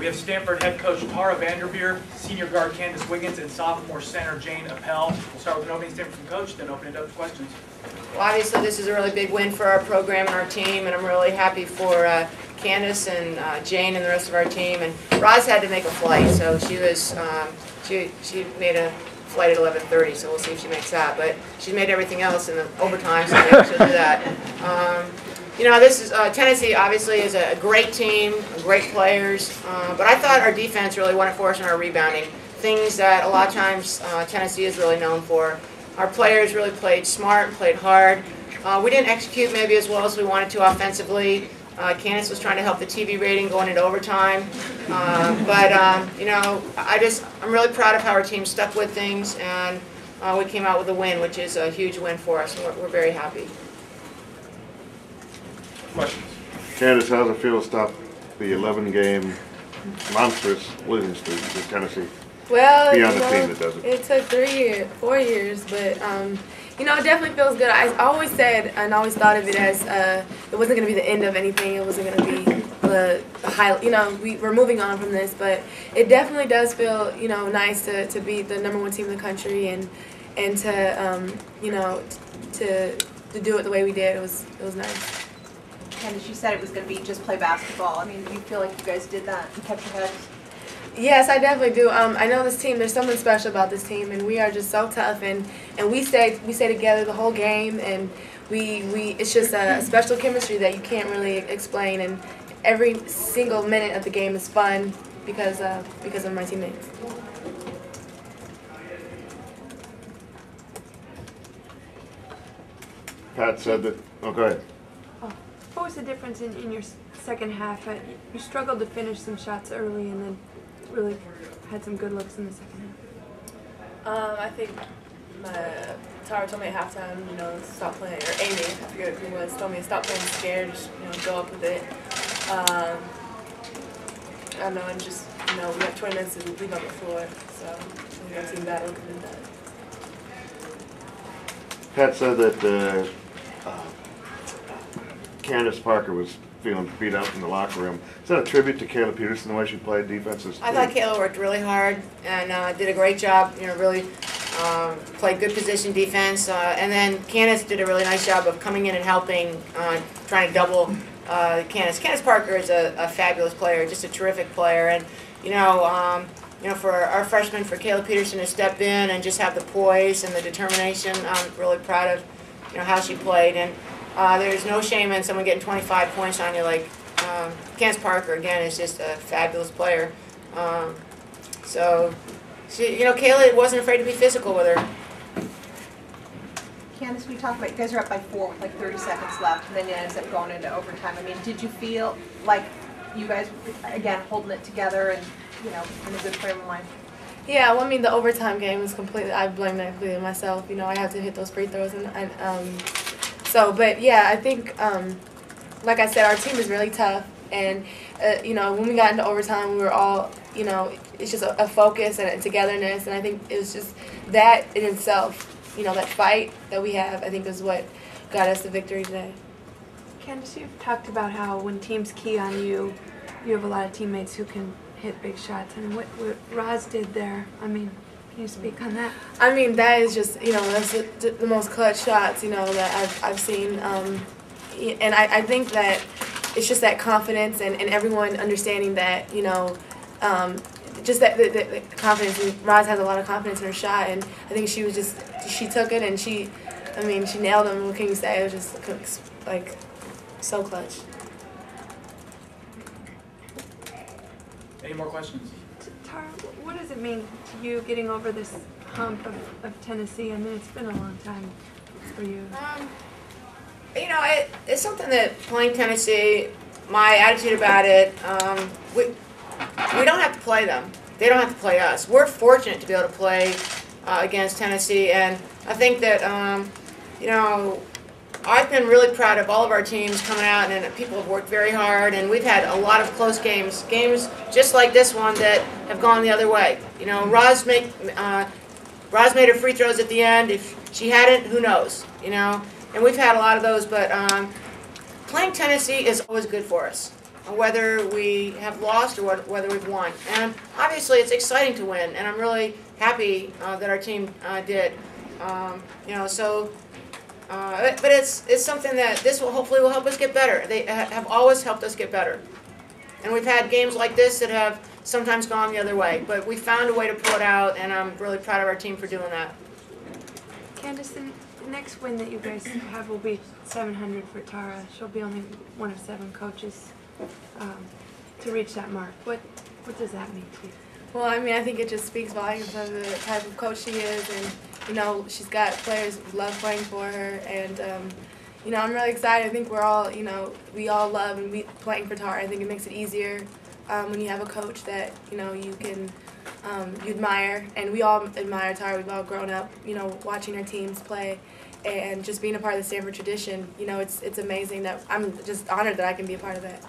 We have Stanford head coach Tara Vanderveer, senior guard Candace Wiggins, and sophomore center Jane Appel. We'll start with an opening statement from coach, then open it up to questions. Well, obviously this is a really big win for our program and our team, and I'm really happy for Candace and Jane and the rest of our team. And Roz had to make a flight, so she was she made a flight at 11:30, so we'll see if she makes that. But she's made everything else in the overtime, so maybe she'll do that. You know, this is Tennessee obviously is a great team, great players, but I thought our defense really won it for us in our rebounding, things that a lot of times Tennessee is really known for. Our players really played smart, played hard. We didn't execute maybe as well as we wanted to offensively. Candace was trying to help the TV rating going into overtime, but you know, I'm really proud of how our team stuck with things, and we came out with a win, which is a huge win for us, and we're very happy. Questions? Candace, how does it feel to stop the 11-game monstrous losing streak to Tennessee? Well, be on the team that does it. It took 4 years, but you know, it definitely feels good. I always said and always thought of it as it wasn't going to be the end of anything. It wasn't going to be the high. You know, we're moving on from this, but it definitely does feel, you know, nice to be the #1 team in the country and to you know, to do it the way we did. It was nice. Candace, you said it was going to be just play basketball. I mean, do you feel like you guys did that and kept your heads? Yes, I definitely do. I know this team, there's something special about this team, and we are just so tough, and we stay together the whole game, and it's just a special chemistry that you can't really explain, and every single minute of the game is fun because of my teammates. Pat said that. Oh, go ahead. What was the difference in your second half? You struggled to finish some shots early and then really had some good looks in the second half. I think Tara told me at halftime, you know, stop playing, or Amy, I forget who it was, told me to stop playing scared, just, you know, go up with it. I don't know, and just, you know, we have 20 minutes to leave on the floor, so we got a team battle to do that. Pat said that Candace Parker was feeling beat up in the locker room. Is that a tribute to Kayla Peterson, the way she played defenses? I thought Kayla worked really hard and did a great job. You know, really played good position defense. And then Candace did a really nice job of coming in and helping, trying to double Candace. Candace Parker is a fabulous player, just a terrific player. And you know, for our freshman, for Kayla Peterson to step in and just have the poise and the determination, I'm really proud of, you know, how she played. And there's no shame in someone getting 25 points on you like Candace Parker. Again, is just a fabulous player. So, she, you know, Kayla wasn't afraid to be physical with her. Candace, we talked about you guys are up by 4 with like 30 seconds left, and then it ends up going into overtime. I mean, did you feel like you guys, again, holding it together and, you know, in a good frame of mind? Yeah, well, I mean, the overtime game was completely, I blame that completely myself. You know, I have to hit those free throws, and so, but yeah, I think, like I said, our team is really tough, and you know, when we got into overtime, we were all, you know, it's just a focus and a togetherness, and I think it was just that in itself, you know, that fight that we have, I think is what got us the victory today. Candace, you've talked about how when teams key on you, you have a lot of teammates who can hit big shots, and what Roz did there, I mean, can you speak on that? I mean, that is just, you know, that's the most clutch shots, you know, that I've seen. And I think that it's just that confidence and everyone understanding that, you know, just that the confidence. And Roz has a lot of confidence in her shot, and I think she took it and she nailed them. What can you say? It was just like so clutch. Any more questions? Tara, what does it mean to you getting over this hump of Tennessee? I mean, it's been a long time for you. You know, it's something that playing Tennessee, my attitude about it, we don't have to play them. They don't have to play us. We're fortunate to be able to play against Tennessee, and I think that, you know, I've been really proud of all of our teams coming out, and people have worked very hard, and we've had a lot of close games just like this one that have gone the other way. You know, Roz made her free throws at the end. If she hadn't, who knows? You know, and we've had a lot of those. But playing Tennessee is always good for us. whether we have lost or whether we've won. And obviously, it's exciting to win, and I'm really happy that our team did. But it's something that this will hopefully will help us get better. They have always helped us get better. And we've had games like this that have sometimes gone the other way, but we found a way to pull it out, and I'm really proud of our team for doing that. Candace, the next win that you guys have will be 700 for Tara. She'll be only one of 7 coaches to reach that mark. What does that mean to you? Well, I mean, I think it just speaks volumes of the type of coach she is, and she's got players who love playing for her, and I'm really excited. I think we're all, we all love and we playing for Tara. I think it makes it easier when you have a coach that you can you admire, and we all admire Tara. We've all grown up, watching our teams play, and just being a part of the Stanford tradition. It's amazing that I'm just honored that I can be a part of it.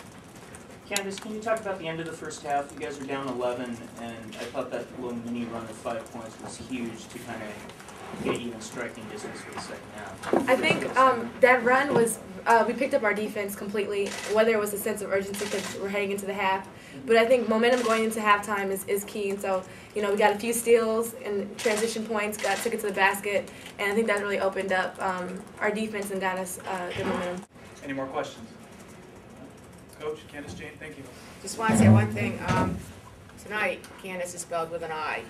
Candace, can you talk about the end of the first half? You guys are down 11, and I thought that little mini run of 5 points was huge to kind of get even striking distance for the second half. I think that run was, we picked up our defense completely, whether it was a sense of urgency because we're heading into the half. But I think momentum going into halftime is key. And so, we got a few steals and transition points, took it to the basket, and I think that really opened up our defense and got us good momentum. Any more questions? Coach, Candace, Jane, thank you. Just want to say one thing. Tonight, Candace is spelled with an I.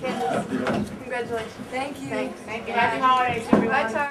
Candace, congratulations. Thank you. Thank you. Happy holidays, everyone. Bye, Tara.